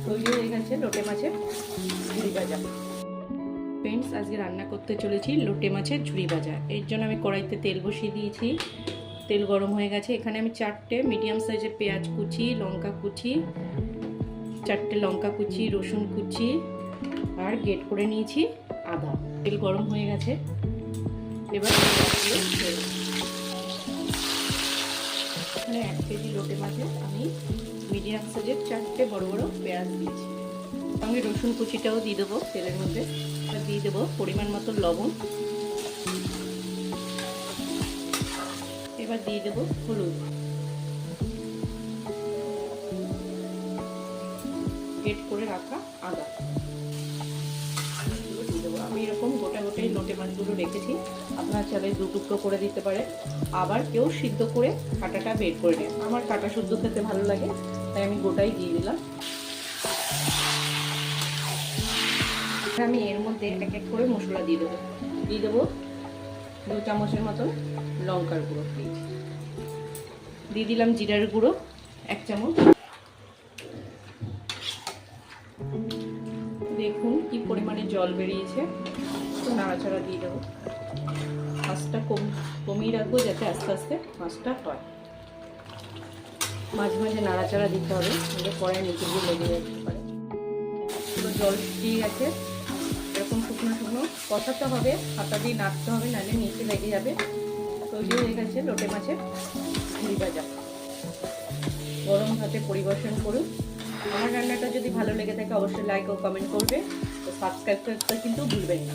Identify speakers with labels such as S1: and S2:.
S1: তৈরি হয়ে গেছে লোটে মাছের ঝুড়ি ভাজা। ফ্রেন্ডস, আজকে রান্না করতে চলেছি লোটে মাছের ঝুড়ি ভাজা। এর জন্য আমি কড়াইতে তেল বসিয়ে দিয়েছি। তেল গরম হয়ে গেছে। এখানে আমি 4টে মিডিয়াম সাইজের পেঁয়াজ কুচি, লঙ্কা কুচি, 4টে লঙ্কা কুচি, রসুন কুচি আর গ্রেট করে নিয়েছি আদা। তেল গরম হয়ে গেছে। এবার এখানে 1 কেজি লোটে মাছে আমি মিডিয়াম সাইজের 4টে বড় বড় পেঁয়াজ দিয়েছি। সঙ্গে রসুন কুচিটাও দিয়ে দেবো তেলের মধ্যে। আর দিয়ে দেবো পরিমাণ মতো লবণ। এবার দিয়ে দেবো হলুদ, গ্রেট করে রাখা আদা দিয়ে দেবো। আমি এরকম গোটা গোটাই লোটে মাছগুলো রেখেছি। আপনার চাইলে 2 টুকরো করে দিতে পারে, আবার কেউ সিদ্ধ করে কাঁটাটা বের করে নেয়। আমার কাঁটা শুদ্ধ খেতে ভালো লাগে, তাই আমি গোটাই দিয়ে দিলাম। আমি এর মধ্যে এক এক করে মশলা দিয়ে দেবো। দিয়ে দেবো 2 চামচের মতন লঙ্কার গুঁড়ো, দিয়ে দিলাম জিরার গুঁড়ো 1 চামচ। দেখুন কি পরিমাণে জল বেরিয়েছে। একটু নাড়াচাড়া দিয়ে দেবো। মাছটা কমিয়ে রাখবো যাতে আস্তে আস্তে মাছটা হয়। মাঝে মাঝে নাড়াচাড়া দিতে হবে, নাহলে কড়াই নিচে দিয়ে লেগে যেতে পারে। পুরো জল শুকিয়ে গেছে। এরকম শুকনো শুকনো কষাতে হবে, হাতা দিয়ে নাড়তে হবে, নাহলে নিচে লেগে যাবে। তৈরি হয়ে গেছে লোটে মাছের ঝুড়ি ভাজা। গরম ভাতে পরিবেশন করুন। আমার রান্নাটা যদি ভালো লেগে থাকে অবশ্যই লাইক ও কমেন্ট করবে। তো সাবস্ক্রাইব করতে কিন্তু ভুলবেন না।